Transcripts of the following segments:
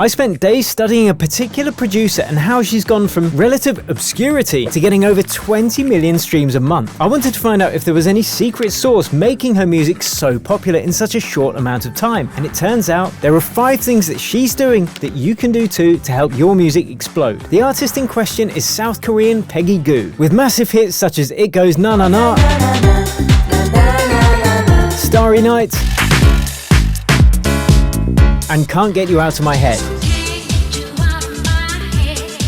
I spent days studying a particular producer and how she's gone from relative obscurity to getting over 20 million streams a month. I wanted to find out if there was any secret sauce making her music so popular in such a short amount of time, and it turns out there are 5 things that she's doing that you can do too to help your music explode. The artist in question is South Korean Peggy Gou, with massive hits such as It Goes Na Na Na, Starry Night, and Can't Get You Out of My Head.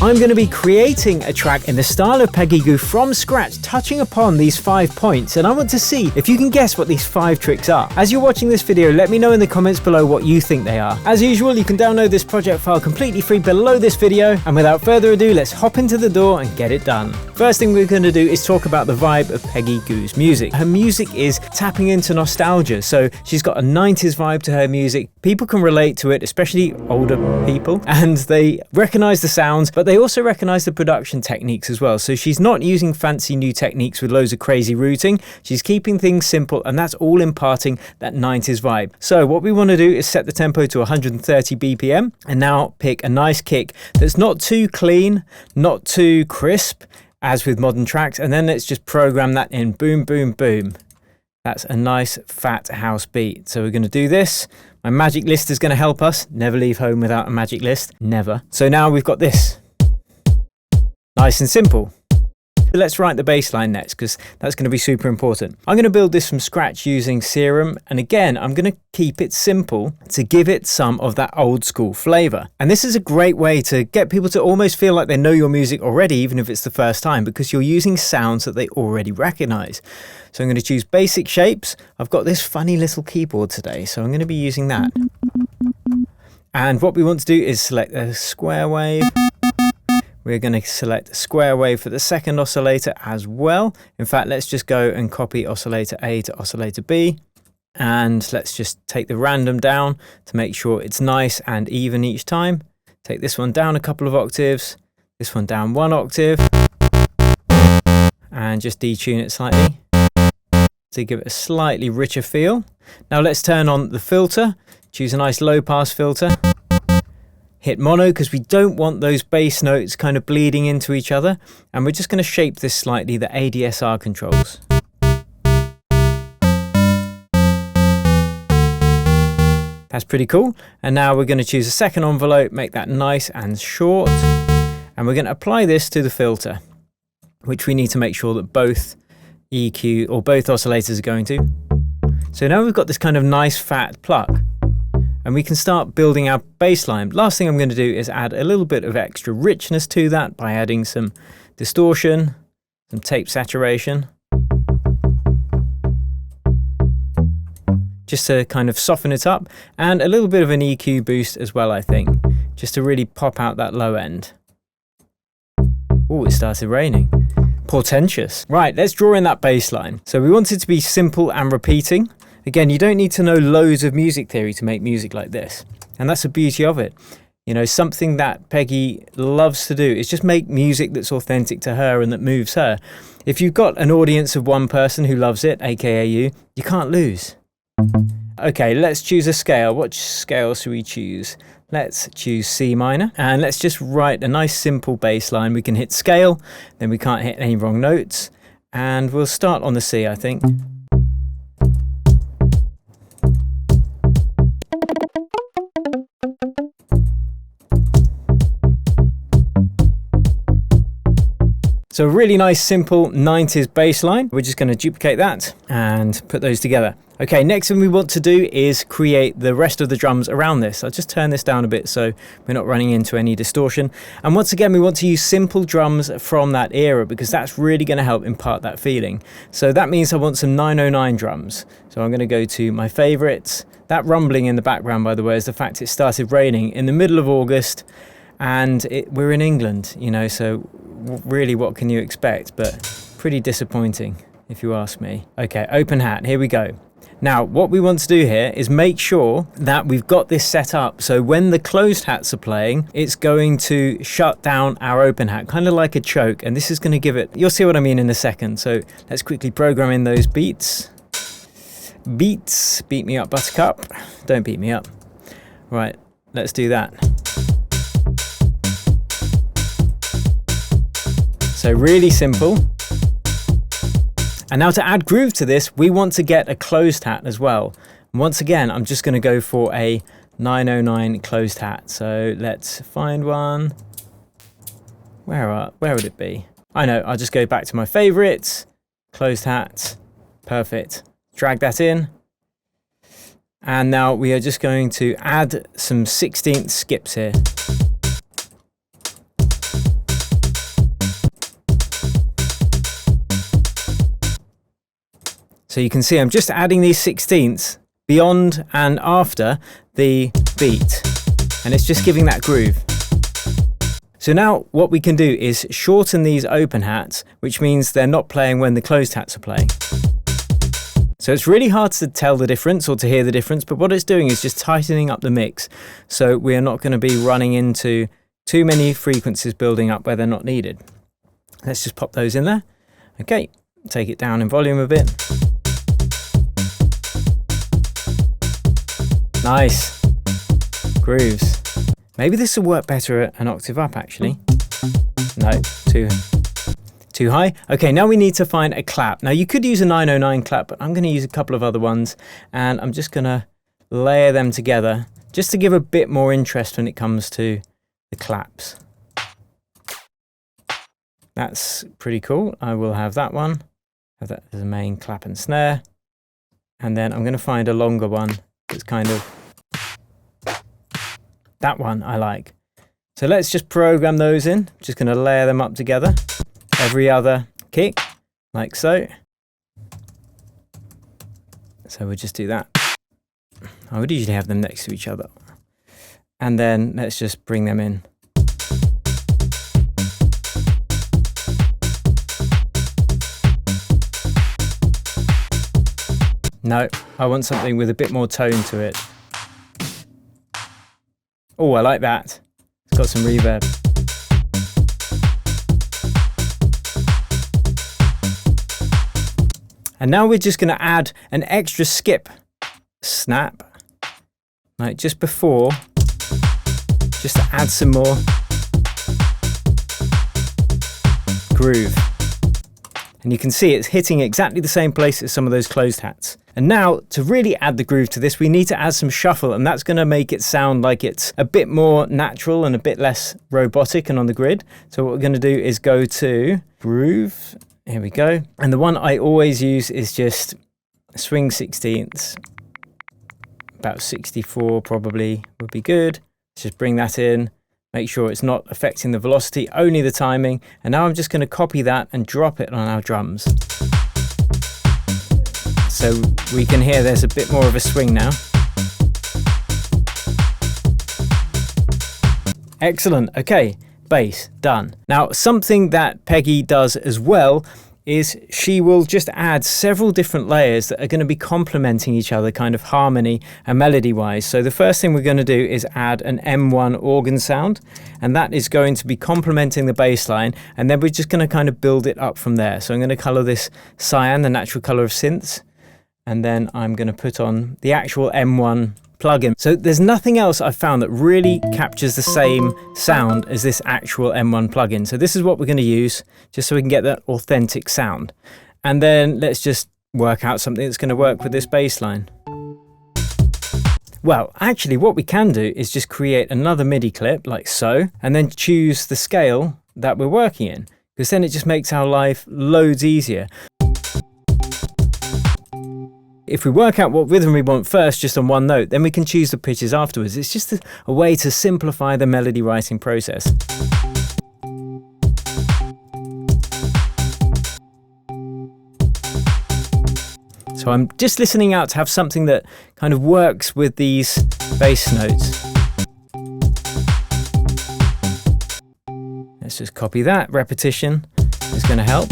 I'm going to be creating a track in the style of Peggy Gou from scratch, touching upon these 5 points, and I want to see if you can guess what these 5 tricks are. As you're watching this video, let me know in the comments below what you think they are. As usual, you can download this project file completely free below this video, and without further ado, let's hop into the door and get it done. First thing we're going to do is talk about the vibe of Peggy Gou's music. Her music is tapping into nostalgia, so she's got a 90s vibe to her music. People can relate to it, especially older people, and they recognize the sounds, but they also recognize the production techniques as well. So she's not using fancy new techniques with loads of crazy routing. She's keeping things simple, and that's all imparting that 90s vibe. So what we want to do is set the tempo to 130 BPM, and now pick a nice kick that's not too clean, not too crisp, as with modern tracks, and then let's just program that in. Boom, boom, boom. That's a nice fat house beat. So we're going to do this. My magic list is going to help us. Never leave home without a magic list. Never. So now we've got this. Nice and simple. Let's write the bass line next, because that's going to be super important. I'm going to build this from scratch using Serum, and again, I'm going to keep it simple to give it some of that old school flavor. And this is a great way to get people to almost feel like they know your music already, even if it's the first time, because you're using sounds that they already recognize. So I'm going to choose basic shapes. I've got this funny little keyboard today, so I'm going to be using that. And what we want to do is select a square wave. We're going to select a square wave for the second oscillator as well. In fact, let's just go and copy oscillator A to oscillator B. And let's just take the random down to make sure it's nice and even each time. Take this one down a couple of octaves, this one down 1 octave, and just detune it slightly to give it a slightly richer feel. Now let's turn on the filter, choose a nice low pass filter. Hit mono, because we don't want those bass notes kind of bleeding into each other. And we're just going to shape this slightly, the ADSR controls. That's pretty cool. And now we're going to choose a second envelope, make that nice and short. And we're going to apply this to the filter, which we need to make sure that both EQ or both oscillators are going to. So now we've got this kind of nice fat pluck. And we can start building our bass line. Last thing I'm going to do is add a little bit of extra richness to that by adding some distortion, some tape saturation, just to kind of soften it up, and a little bit of an EQ boost as well, I think, just to really pop out that low end. Oh, it started raining. Portentous. Right, let's draw in that bass line. So we want it to be simple and repeating. Again, you don't need to know loads of music theory to make music like this. And that's the beauty of it. You know, something that Peggy loves to do is just make music that's authentic to her and that moves her. If you've got an audience of one person who loves it, aka you can't lose. Okay, let's choose a scale. What scale should we choose? Let's choose C minor, and let's just write a nice simple bass line. We can hit scale, then we can't hit any wrong notes. And we'll start on the C, I think. So a really nice simple 90s bass line. We're just going to duplicate that and put those together. Okay, next thing we want to do is create the rest of the drums around this. I'll just turn this down a bit so we're not running into any distortion. And once again, we want to use simple drums from that era, because that's really going to help impart that feeling. So that means I want some 909 drums. So I'm going to go to my favorites. That rumbling in the background, by the way, is the fact it started raining in the middle of August. And we're in England, you know, so really what can you expect? But pretty disappointing, if you ask me. Okay, open hat, here we go. Now, what we want to do here is make sure that we've got this set up so when the closed hats are playing, it's going to shut down our open hat, kind of like a choke. And this is going to give it, you'll see what I mean in a second. So let's quickly program in those beats. Beats, beat me up, buttercup. Don't beat me up. Right, let's do that. So really simple. And now to add groove to this, we want to get a closed hat as well. And once again, I'm just going to go for a 909 closed hat. So let's find one. Where would it be? I know, I'll just go back to my favorites. Closed hat, perfect. Drag that in. And now we are just going to add some 16th skips here. So you can see I'm just adding these 16ths beyond and after the beat, and it's just giving that groove. So now what we can do is shorten these open hats, which means they're not playing when the closed hats are playing. So it's really hard to tell the difference or to hear the difference, but what it's doing is just tightening up the mix. So we are not going to be running into too many frequencies building up where they're not needed. Let's just pop those in there. Okay, take it down in volume a bit. Nice. Grooves. Maybe this will work better at an octave up actually. No, too high. Okay, now we need to find a clap. Now you could use a 909 clap, but I'm going to use a couple of other ones, and I'm just going to layer them together just to give a bit more interest when it comes to the claps. That's pretty cool. I will have that one. Have that as a main clap and snare. And then I'm going to find a longer one. It's kind of that one I like. So let's just program those in. Just going to layer them up together. Every other kick, like so. So we'll just do that. I would usually have them next to each other. And then let's just bring them in. No, I want something with a bit more tone to it. Oh, I like that. It's got some reverb. And now we're just going to add an extra skip snap, like just before, just to add some more groove. And you can see it's hitting exactly the same place as some of those closed hats. And now to really add the groove to this, we need to add some shuffle, and that's going to make it sound like it's a bit more natural and a bit less robotic and on the grid. So what we're going to do is go to groove. Here we go. And the one I always use is just swing 16ths. About 64 probably would be good. Let's just bring that in. Make sure it's not affecting the velocity, only the timing. And now I'm just going to copy that and drop it on our drums. So we can hear there's a bit more of a swing now. Excellent. Okay, bass, done. Now, something that Peggy does as well is she will just add several different layers that are going to be complementing each other, kind of harmony and melody wise. So the first thing we're going to do is add an M1 organ sound, and that is going to be complementing the bass line, and then we're just going to kind of build it up from there. So I'm going to color this cyan, the natural color of synths, and then I'm going to put on the actual M1 plugin. So there's nothing else I've found that really captures the same sound as this actual M1 plugin. So this is what we're going to use just so we can get that authentic sound. And then let's just work out something that's going to work with this bass line. Well, actually what we can do is just create another MIDI clip like so, and then choose the scale that we're working in, because then it just makes our life loads easier. If we work out what rhythm we want first, just on one note, then we can choose the pitches afterwards. It's just a way to simplify the melody writing process. So I'm just listening out to have something that kind of works with these bass notes. Let's just copy that. Repetition is going to help.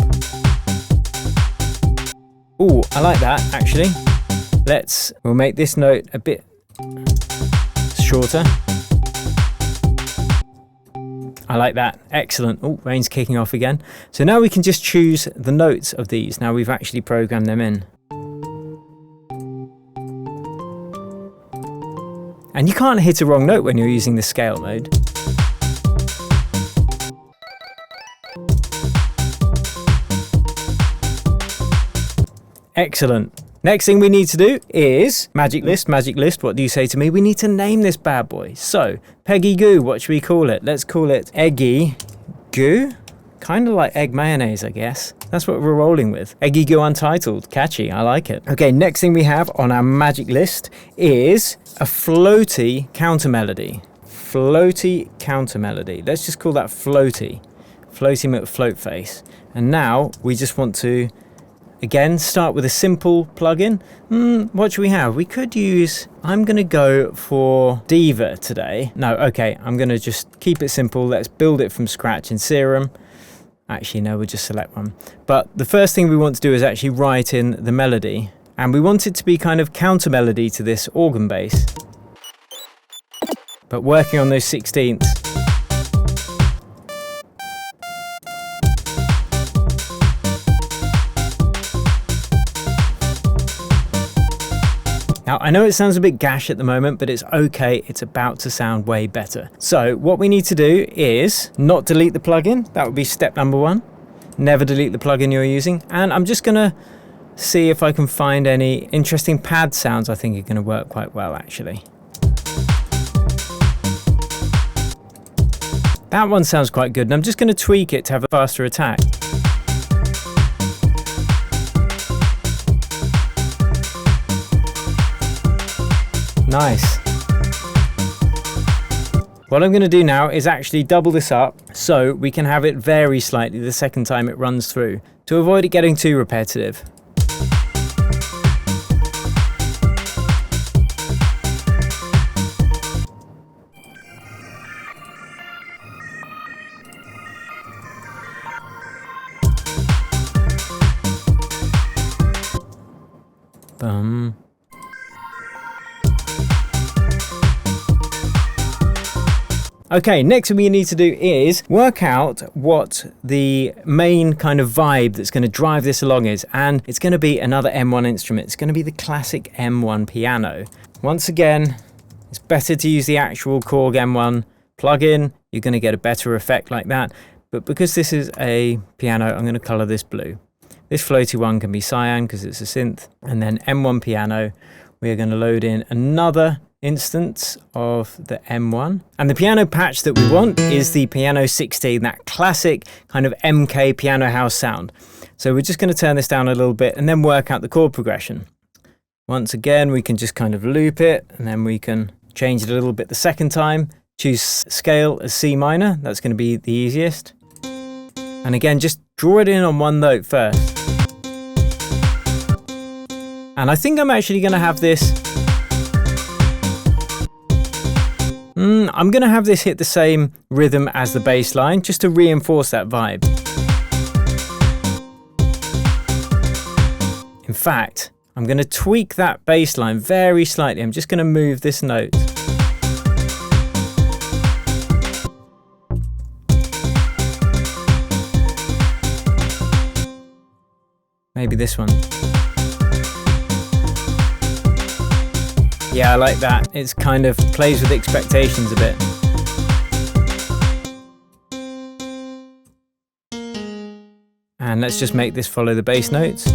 Oh, I like that actually. We'll make this note a bit shorter. I like that. Excellent. Oh, rain's kicking off again. So now we can just choose the notes of these. Now we've actually programmed them in. And you can't hit a wrong note when you're using the scale mode. Excellent. Next thing we need to do is magic list, what do you say to me? We need to name this bad boy. So, Peggy Gou, what should we call it? Let's call it Eggy Gou. Kind of like egg mayonnaise, I guess. That's what we're rolling with. Eggy Gou Untitled. Catchy, I like it. Okay, next thing we have on our magic list is a floaty counter melody. Floaty counter melody. Let's just call that floaty. Floaty float face. And now we just want to again start with a simple plugin. What should we have? We could use, I'm gonna go for Diva today. No, okay, I'm gonna just keep it simple. Let's build it from scratch in Serum. Actually, no, we'll just select one. But the first thing we want to do is actually write in the melody. And we want it to be kind of counter melody to this organ bass. But working on those 16ths. Now, I know it sounds a bit gash at the moment, but it's okay. It's about to sound way better. So what we need to do is not delete the plugin. That would be step number one. Never delete the plugin you're using. And I'm just gonna see if I can find any interesting pad sounds I think are gonna work quite well, actually. That one sounds quite good. And I'm just gonna tweak it to have a faster attack. Nice. What I'm going to do now is actually double this up so we can have it vary slightly the second time it runs through to avoid it getting too repetitive. Bum. Okay, next thing we need to do is work out what the main kind of vibe that's going to drive this along is, and it's going to be another M1 instrument. It's going to be the classic M1 piano. Once again, it's better to use the actual Korg M1 plugin. You're going to get a better effect like that, but because this is a piano, I'm going to color this blue. This floaty one can be cyan because it's a synth, and then M1 piano, we are going to load in another instance of the M1, and the piano patch that we want is the piano 16, that classic kind of MK piano house sound. So we're just going to turn this down a little bit and then work out the chord progression. Once again, we can just kind of loop it, and then we can change it a little bit the second time. Choose scale as C minor, that's going to be the easiest. And again, just draw it in on one note first. And I think I'm actually going to have this I'm going to have this hit the same rhythm as the bass line just to reinforce that vibe. In fact, I'm going to tweak that bass line very slightly. I'm just going to move this note. Maybe this one. Yeah, I like that. It's kind of plays with expectations a bit. And let's just make this follow the bass notes.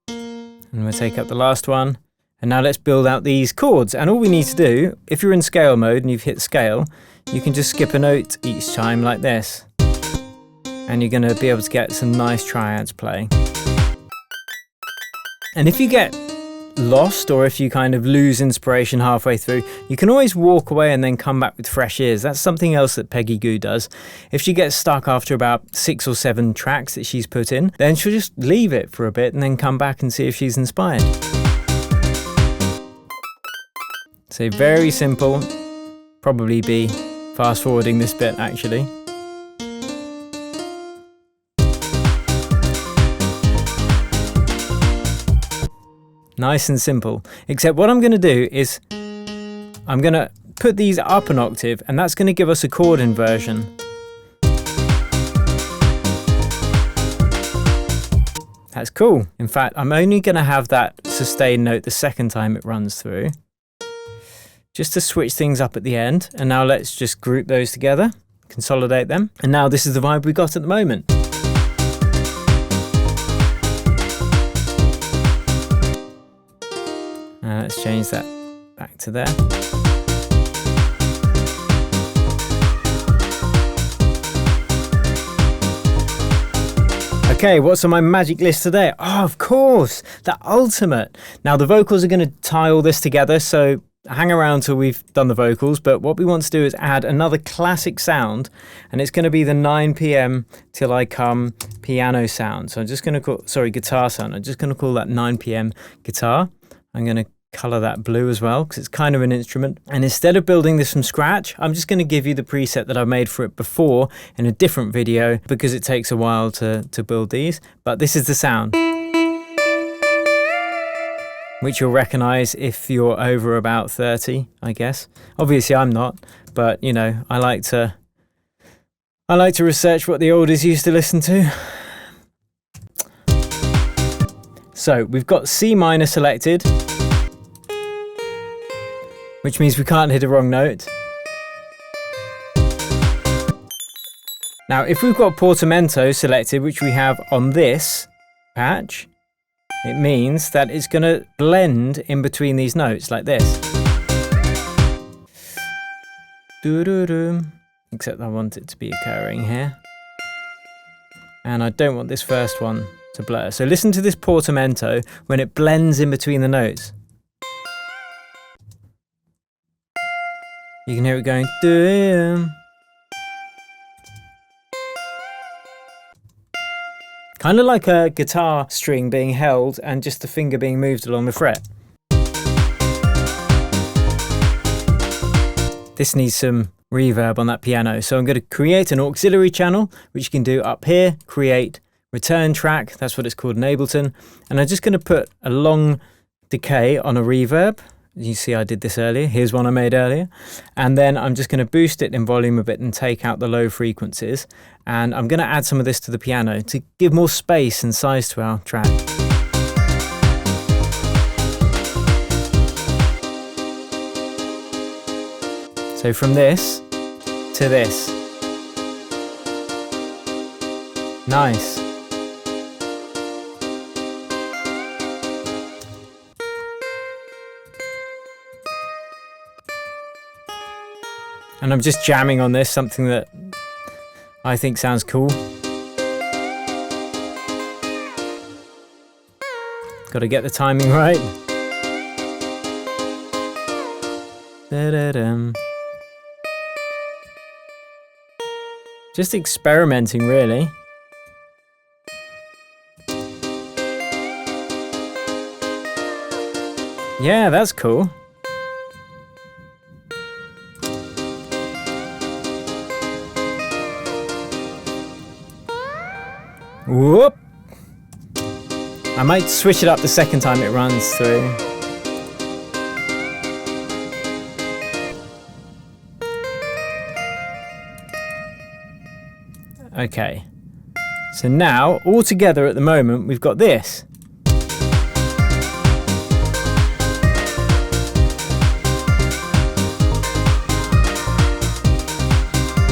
And we'll take up the last one. And now let's build out these chords. And all we need to do, if you're in scale mode and you've hit scale, you can just skip a note each time like this. And you're going to be able to get some nice triads playing. And if you get lost, or if you kind of lose inspiration halfway through, you can always walk away and then come back with fresh ears. That's something else that Peggy Gou does. If she gets stuck after about 6 or 7 tracks that she's put in, then she'll just leave it for a bit and then come back and see if she's inspired. So very simple. Probably be fast forwarding this bit actually. Nice and simple, except what I'm going to do is I'm going to put these up an octave, and that's going to give us a chord inversion. That's cool. In fact, I'm only going to have that sustained note the second time it runs through, just to switch things up at the end. And now let's just group those together, consolidate them. And now this is the vibe we got at the moment. Let's change that back to there. Okay, what's on my magic list today? Oh, of course, the ultimate. Now the vocals are going to tie all this together, so hang around till we've done the vocals, but what we want to do is add another classic sound, and it's going to be the 9 p.m. till I come piano sound. So I'm just going to call, sorry, guitar sound. I'm just going to call that 9 p.m. guitar. I'm going to color that blue as well because it's kind of an instrument. And instead of building this from scratch, I'm just going to give you the preset that I made for it before in a different video because it takes a while to build these. But this is the sound, which you'll recognize if you're over about 30, I guess. Obviously I'm not, but you know, I like to research what the oldies used to listen to. So we've got C minor selected, which means we can't hit a wrong note. Now, if we've got portamento selected, which we have on this patch, it means that it's going to blend in between these notes like this. Doo-doo-doo. Except I want it to be occurring here. And I don't want this first one to blur. So listen to this portamento when it blends in between the notes. You can hear it going, doo. Kind of like a guitar string being held and just the finger being moved along the fret. This needs some reverb on that piano. So I'm going to create an auxiliary channel, which you can do up here, create return track. That's what it's called in Ableton. And I'm just going to put a long decay on a reverb. You see I did this earlier. Here's one I made earlier. And then I'm just going to boost it in volume a bit and take out the low frequencies. And I'm going to add some of this to the piano to give more space and size to our track. So from this to this. Nice. And I'm just jamming on this, something that I think sounds cool. Got to get the timing right. Da-da-dum. Just experimenting, really. Yeah, that's cool. Whoop! I might switch it up the second time it runs through. Okay. So now, all together at the moment, we've got this.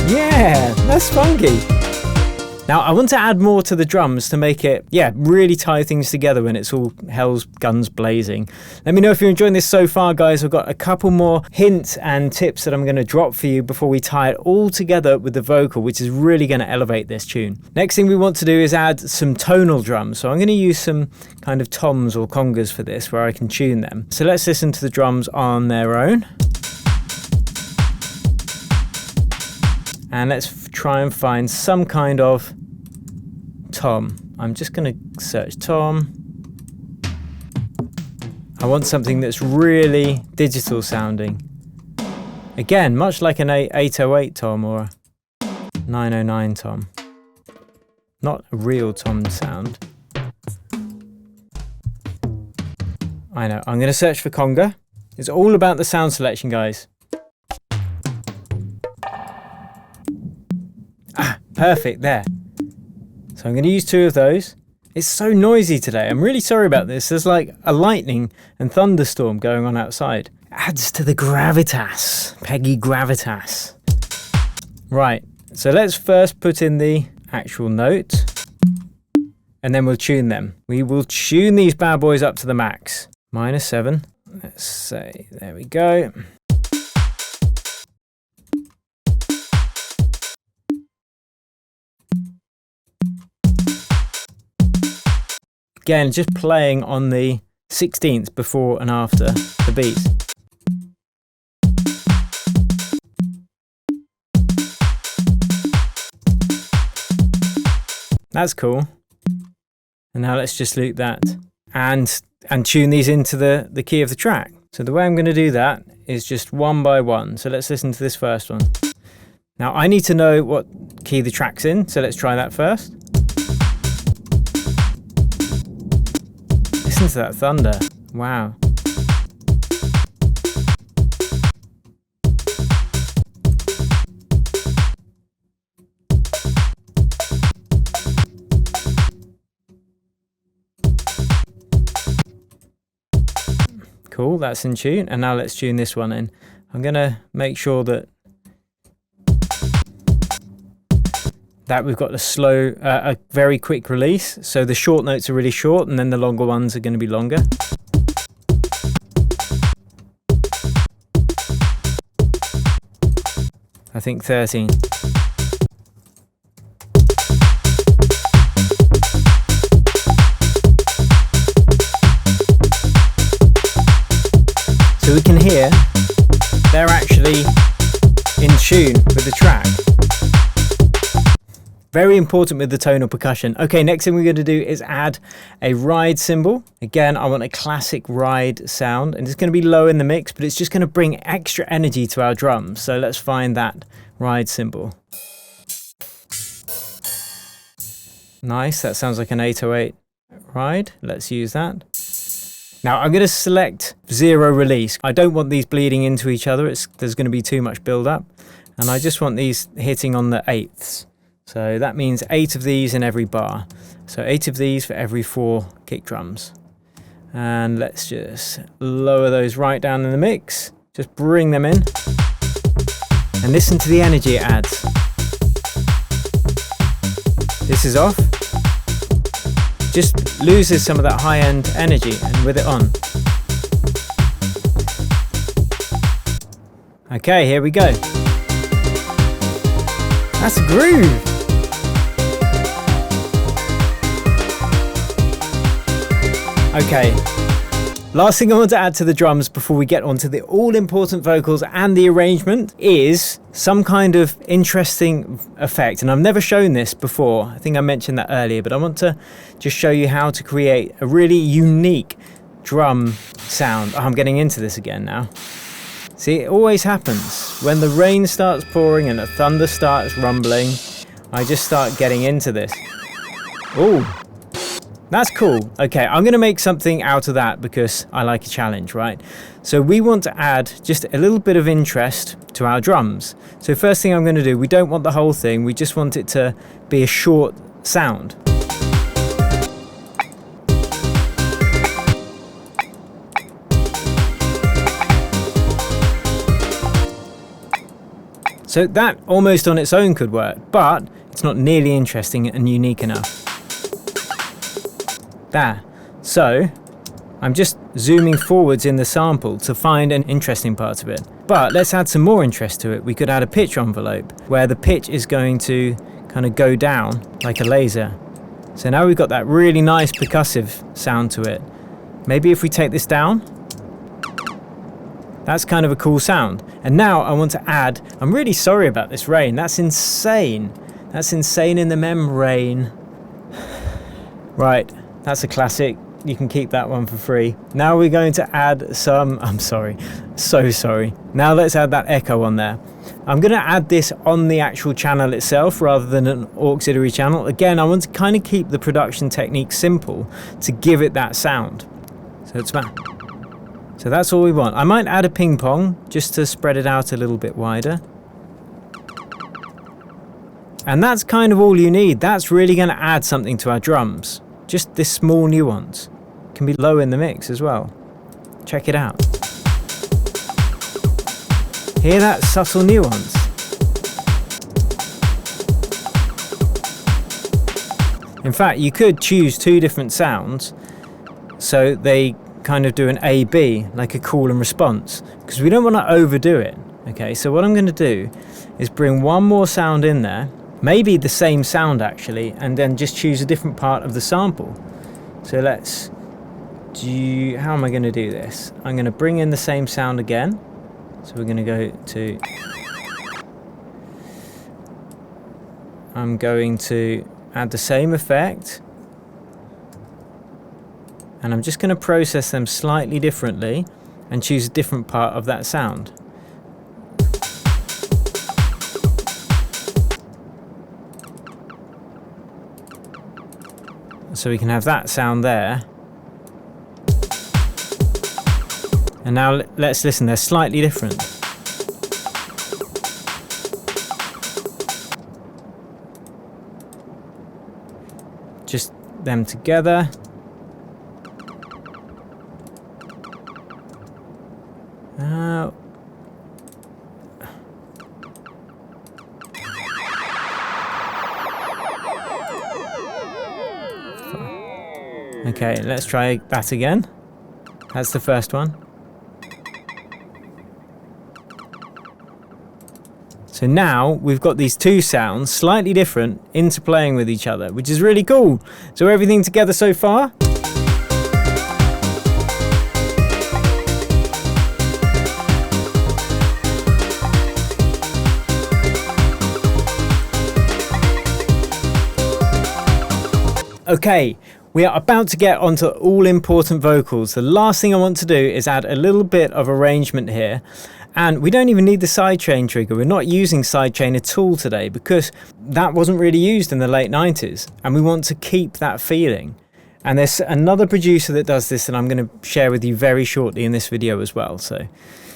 Yeah, that's funky. Now I want to add more to the drums to make it, really tie things together when it's all hell's guns blazing. Let me know if you're enjoying this so far, guys. I've got a couple more hints and tips that I'm going to drop for you before we tie it all together with the vocal, which is really going to elevate this tune. Next thing we want to do is add some tonal drums. So I'm going to use some kind of toms or congas for this where I can tune them. So let's listen to the drums on their own. And let's try and find some kind of tom. I'm just going to search tom. I want something that's really digital sounding. Again, much like an 808 tom or a 909 tom. Not a real tom sound. I know. I'm going to search for conga. It's all about the sound selection, guys. Perfect, there. So I'm going to use 2 of those. It's so noisy today. I'm really sorry about this. There's like a lightning and thunderstorm going on outside. Adds to the gravitas. Peggy gravitas. Right, so let's first put in the actual note and then we'll tune them. We will tune these bad boys up to the max. -7. Let's say, there we go. Again, just playing on the 16th before and after the beats. That's cool. And now let's just loop that and tune these into the key of the track. So the way I'm going to do that is just one by one. So let's listen to this first one. Now I need to know what key the track's in, so let's try that first. Listen to that thunder. Wow. Cool, that's in tune. And now let's tune this one in. I'm going to make sure that we've got a slow, a very quick release. So the short notes are really short and then the longer ones are going to be longer. I think 13. So we can hear they're actually in tune with the track. Very important with the tonal percussion. Okay, next thing we're going to do is add a ride cymbal. Again, I want a classic ride sound, and it's going to be low in the mix, but it's just going to bring extra energy to our drums. So let's find that ride cymbal. Nice, that sounds like an 808 ride. Let's use that. Now I'm going to select 0 release. I don't want these bleeding into each other. There's going to be too much build up. And I just want these hitting on the 8ths. So that means 8 of these in every bar. So 8 of these for every 4 kick drums. And let's just lower those right down in the mix. Just bring them in. And listen to the energy it adds. This is off. Just loses some of that high-end energy, and with it on. Okay, here we go. That's a groove. Okay, last thing I want to add to the drums before we get onto the all-important vocals and the arrangement is some kind of interesting effect. And I've never shown this before. I think I mentioned that earlier, but I want to just show you how to create a really unique drum sound. Oh, I'm getting into this again now. See, it always happens. When the rain starts pouring and the thunder starts rumbling, I just start getting into this. Ooh. That's cool. Okay, I'm going to make something out of that because I like a challenge, right? So we want to add just a little bit of interest to our drums. So first thing I'm going to do, we don't want the whole thing, we just want it to be a short sound. So that almost on its own could work, but it's not nearly interesting and unique enough. There. So I'm just zooming forwards in the sample to find an interesting part of it. But let's add some more interest to it. We could add a pitch envelope where the pitch is going to kind of go down like a laser. So now we've got that really nice percussive sound to it. Maybe if we take this down, that's kind of a cool sound. And now I want to add, I'm really sorry about this rain. That's insane. That's insane in the membrane. Right. That's a classic. You can keep that one for free. Now we're going to add some, I'm sorry, so sorry. Now let's add that echo on there. I'm going to add this on the actual channel itself rather than an auxiliary channel. Again, I want to kind of keep the production technique simple to give it that sound. So that's all we want. I might add a ping pong just to spread it out a little bit wider. And that's kind of all you need. That's really going to add something to our drums. Just this small nuance. Can be low in the mix as well. Check it out. Hear that subtle nuance? In fact, you could choose 2 different sounds so they kind of do an A-B, like a call and response, because we don't want to overdo it. Okay, so what I'm going to do is bring one more sound in there, maybe the same sound actually, and then just choose a different part of the sample. So let's do, how am I going to do this? I'm going to bring in the same sound again. So we're going to go to, I'm going to add the same effect, and I'm just going to process them slightly differently and choose a different part of that sound. So we can have that sound there. And now let's listen, they're slightly different. Just them together. Okay, let's try that again. That's the first one. So now we've got these two sounds, slightly different, interplaying with each other, which is really cool. So everything together so far? Okay, we are about to get onto all important vocals. The last thing I want to do is add a little bit of arrangement here. And we don't even need the sidechain trigger. We're not using sidechain at all today because that wasn't really used in the late 90s. And we want to keep that feeling. And there's another producer that does this that I'm going to share with you very shortly in this video as well. So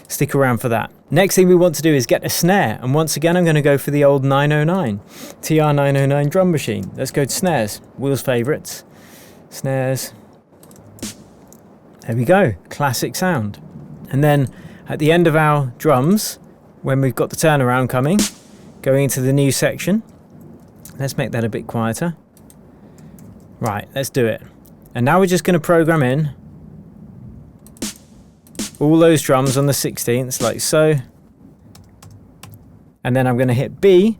stick around for that. Next thing we want to do is get a snare. And once again, I'm going to go for the old 909, TR-909 drum machine. Let's go to snares, Will's favorites. Snares. There we go, classic sound. And then at the end of our drums, when we've got the turnaround coming, going into the new section, let's make that a bit quieter. Right, let's do it. And now we're just going to program in all those drums on the 16ths, like so. And then I'm going to hit B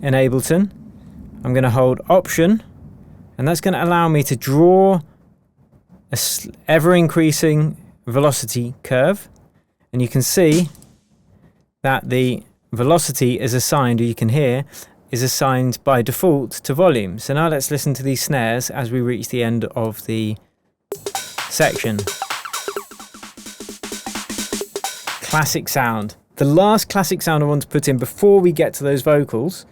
in Ableton. I'm going to hold Option, and that's going to allow me to draw a ever-increasing velocity curve. And you can see that the velocity is assigned, or you can hear, is assigned by default to volume. So now let's listen to these snares as we reach the end of the section. Classic sound. The last classic sound I want to put in before we get to those vocals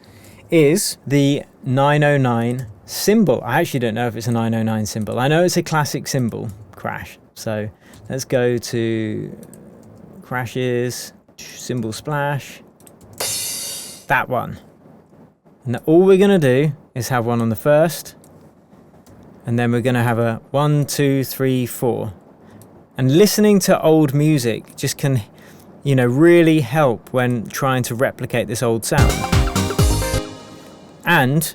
is the 909 cymbal. I actually don't know if it's a 909 cymbal. I know it's a classic cymbal crash. So let's go to crashes, cymbal splash, that one. And all we're going to do is have one on the first, and then we're going to have a 1, 2, 3, 4. And listening to old music just can, you know, really help when trying to replicate this old sound. And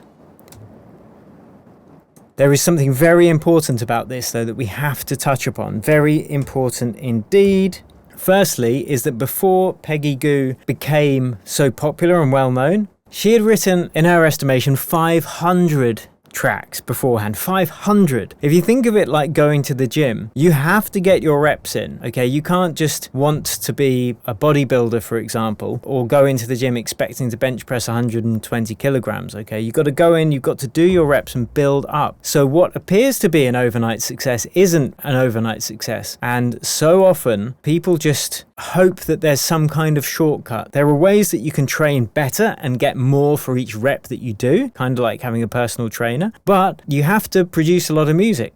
there is something very important about this, though, that we have to touch upon. Very important indeed. Firstly, is that before Peggy Gou became so popular and well known, she had written, in her estimation, 500 tracks beforehand. 500. If you think of it like going to the gym, you have to get your reps in. Okay, you can't just want to be a bodybuilder, for example, or go into the gym expecting to bench press 120 kilograms. Okay, you've got to go in, you've got to do your reps and build up. So what appears to be an overnight success isn't an overnight success. And so often people just hope that there's some kind of shortcut. There are ways that you can train better and get more for each rep that you do, kind of like having a personal trainer. But you have to produce a lot of music.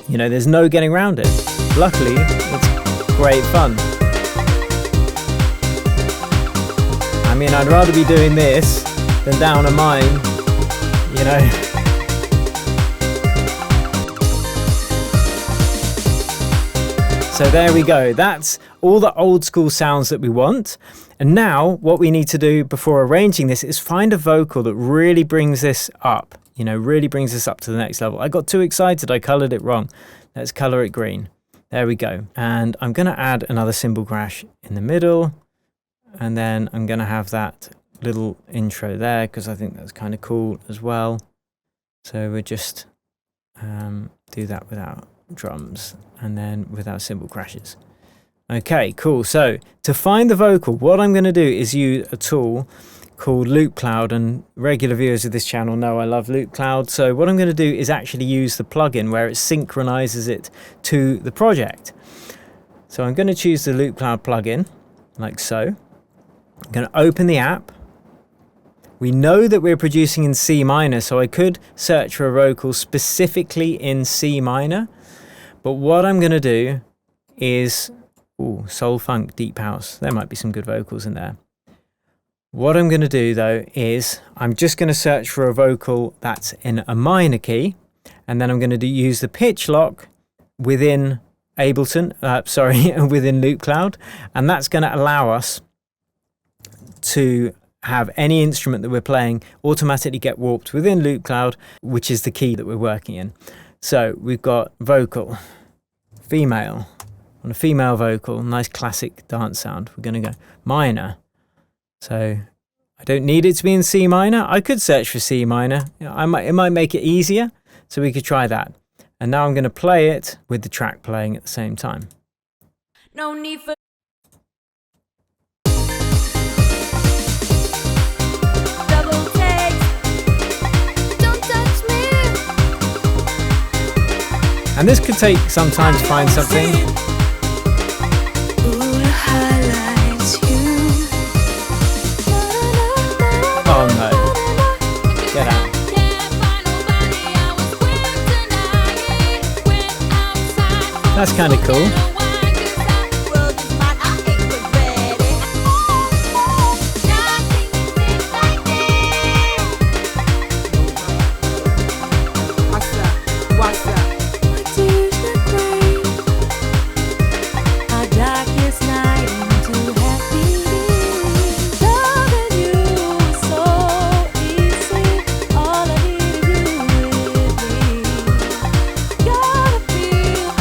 You know, there's no getting around it. Luckily, it's great fun. I mean, I'd rather be doing this than down a mine, you know. So there we go. That's all the old school sounds that we want. And now what we need to do before arranging this is find a vocal that really brings this up. You know, really brings us up to the next level. I got too excited, I colored it wrong. Let's color it green. There we go. And I'm going to add another cymbal crash in the middle. And then I'm going to have that little intro there because I think that's kind of cool as well. So we'll just do that without drums and then without cymbal crashes. Okay, cool. So to find the vocal, what I'm going to do is use a tool called Loop Cloud, and regular viewers of this channel know I love Loop Cloud. So what I'm going to do is actually use the plugin where it synchronizes it to the project. So I'm going to choose the Loop Cloud plugin like so. I'm going to open the app. We know that we're producing in C minor, so I could search for a vocal specifically in C minor. But what I'm going to do is, soul, funk, deep house. There might be some good vocals in there. What I'm going to do though is I'm just going to search for a vocal that's in a minor key, and then I'm going to use the pitch lock within Ableton, within Loop Cloud, and that's going to allow us to have any instrument that we're playing automatically get warped within Loop Cloud, which is the key that we're working in. So we've got vocal, female, on a female vocal, nice classic dance sound. We're going to go minor. So I don't need it to be in C minor. I could search for C minor. It might make it easier, so we could try that. And now I'm going to play it with the track playing at the same time. No need for double take. Don't touch me. And this could take some time to find something. Oh no. Get out. That's kind of cool.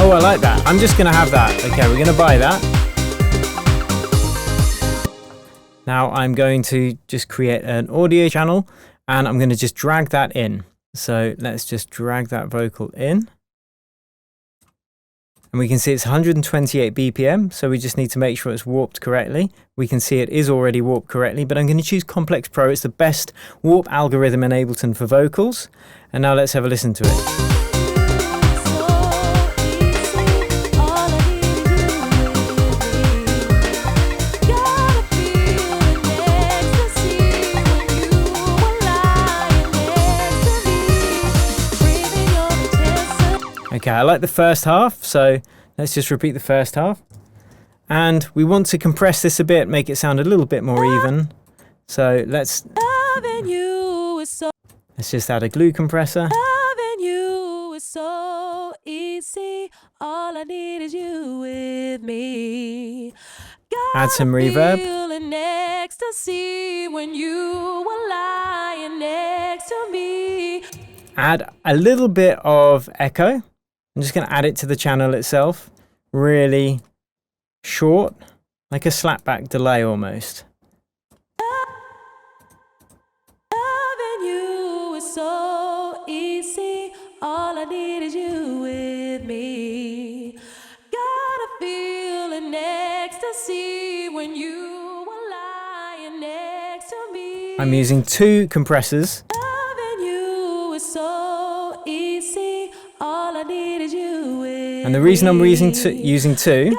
Oh, I like that. I'm just going to have that. Okay, we're going to buy that. Now I'm going to just create an audio channel and I'm going to just drag that in. So let's just drag that vocal in. And we can see it's 128 BPM. So we just need to make sure it's warped correctly. We can see it is already warped correctly, but I'm going to choose Complex Pro. It's the best warp algorithm in Ableton for vocals. And now let's have a listen to it. Okay, I like the first half, so let's just repeat the first half. And we want to compress this a bit, make it sound a little bit more even. So let's just add a glue compressor. Loving you is so easy. All I need is you with me. Add some reverb. Feeling ecstasy when you were lying next to me. Add a little bit of echo. I'm just going to add it to the channel itself, really short, like a slapback delay almost. Loving you is so easy. All I need is you with me. Got a feeling ecstasy when you were lying next to me. I'm using 2 compressors. Loving you is so easy. All I need is you with And the reason I'm using me. two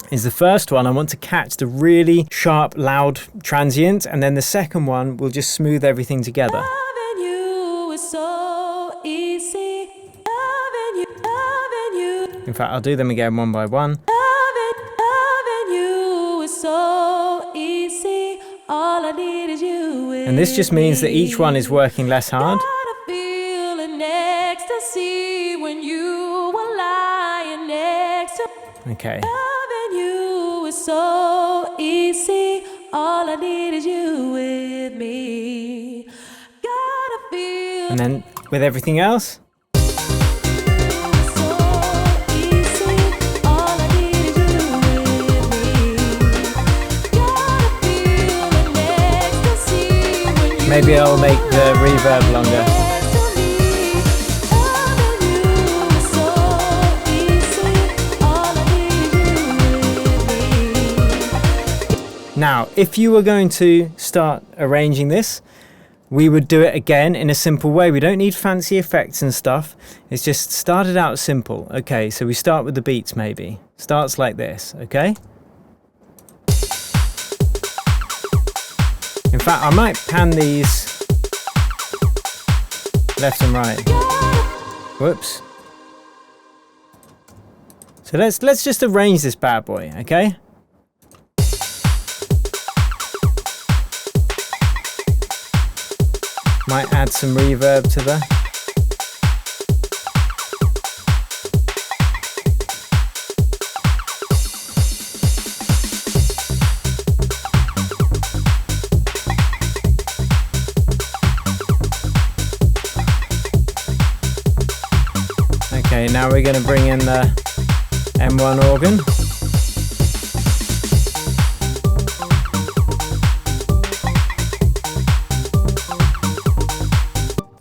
is the first one, I want to catch the really sharp, loud transient, and then the second one will just smooth everything together. Loving you is so easy. Loving you. In fact, I'll do them again one by one. Loving you is so easy. All I need is you with And this just means that each one is working less hard. Got a feeling ecstasy when you were lying next to me. Okay. Loving you is so easy. All I need is you with me. Got a feeling And then with everything else. so easy. Maybe I'll make the reverb longer. Now, if you were going to start arranging this, we would do it again in a simple way. We don't need fancy effects and stuff. It's just started out simple. Okay, so we start with the beats maybe. Starts like this, okay? In fact, I might pan these left and right. Whoops. So let's just arrange this bad boy, okay? Might add some reverb to the. Okay, now we're going to bring in the M1 organ.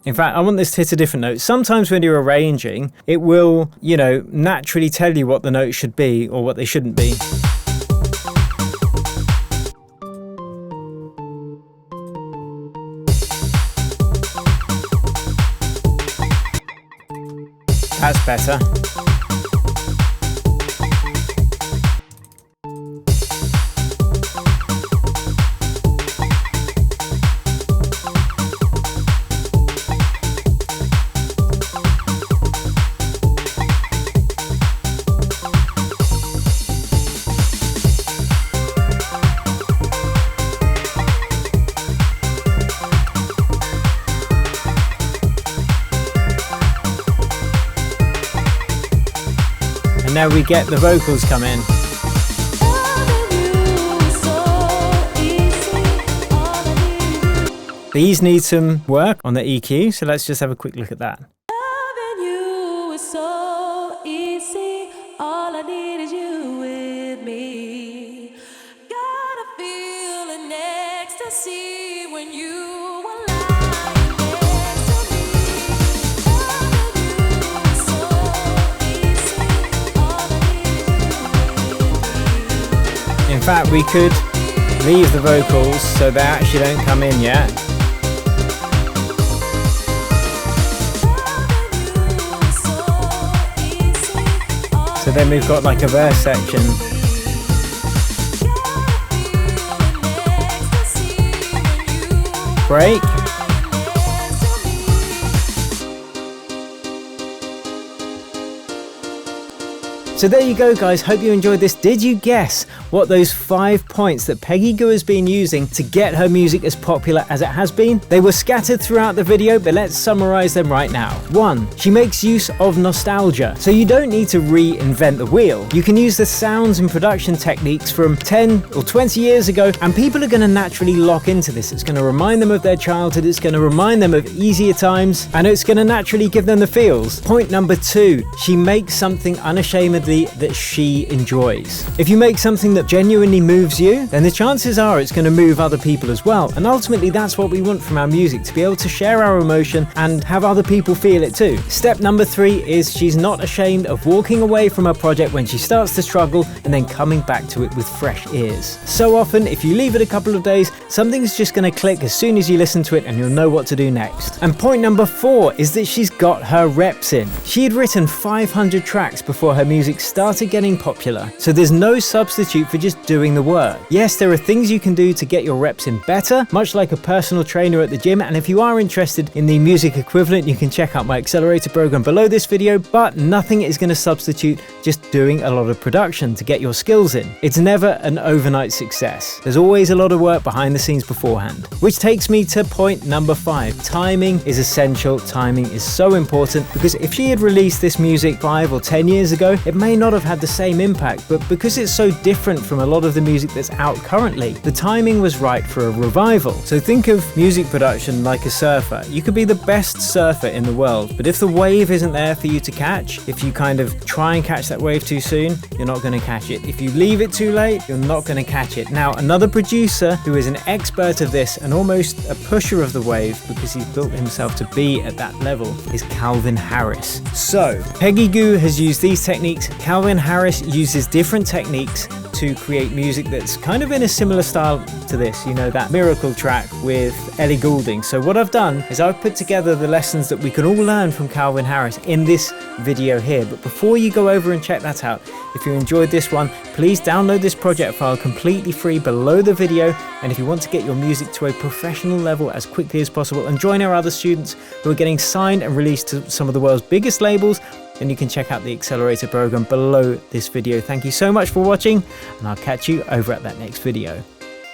In fact, I want this to hit a different note. Sometimes when you're arranging, it will, you know, naturally tell you what the notes should be or what they shouldn't be. That's better. Now we get the vocals come in. These need some work on the EQ, so let's just have a quick look at that. Loving you is so easy. All I need is you with me. Got a feeling ecstasy when you are lying next to me. Loving you is so easy. All I need is you with me. In fact, we could leave the vocals so they actually don't come in yet. So then we've got like a verse section. Break. So there you go, guys. Hope you enjoyed this. Did you guess what those 5 points that Peggy Gou has been using to get her music as popular as it has been? They were scattered throughout the video, but let's summarize them right now. 1. She makes use of nostalgia. So you don't need to reinvent the wheel. You can use the sounds and production techniques from 10 or 20 years ago, and people are going to naturally lock into this. It's going to remind them of their childhood. It's going to remind them of easier times, and it's going to naturally give them the feels. Point number 2. She makes something unashamedly that she enjoys. If you make something that genuinely moves you, then the chances are it's going to move other people as well. And ultimately, that's what we want from our music, to be able to share our emotion and have other people feel it too. Step number 3 is she's not ashamed of walking away from a project when she starts to struggle and then coming back to it with fresh ears. So often, if you leave it a couple of days, something's just going to click as soon as you listen to it and you'll know what to do next. And point number 4 is that she's got her reps in. She had written 500 tracks before her music started getting popular, so there's no substitute for just doing the work. Yes, there are things you can do to get your reps in better, much like a personal trainer at the gym, and if you are interested in the music equivalent, you can check out my accelerator program below this video, but nothing is going to substitute just doing a lot of production to get your skills in. It's never an overnight success. There's always a lot of work behind the scenes beforehand. Which takes me to point number 5. Timing is essential. Timing is so important, because if she had released this music 5 or 10 years ago, it may not have had the same impact, but because it's so different different from a lot of the music that's out currently. The timing was right for a revival. So think of music production like a surfer. You could be the best surfer in the world, but if the wave isn't there for you to catch, if you kind of try and catch that wave too soon, you're not going to catch it. If you leave it too late, you're not going to catch it. Now, another producer who is an expert of this and almost a pusher of the wave, because he's built himself to be at that level, is Calvin Harris. So, Peggy Gou has used these techniques. Calvin Harris uses different techniques to create music that's kind of in a similar style to this, you know, that Miracle track with Ellie Goulding. So what I've done is I've put together the lessons that we can all learn from Calvin Harris in this video here. But before you go over and check that out, if you enjoyed this one, please download this project file completely free below the video. And if you want to get your music to a professional level as quickly as possible and join our other students who are getting signed and released to some of the world's biggest labels, then you can check out the Accelerator program below this video. Thank you so much for watching, and I'll catch you over at that next video.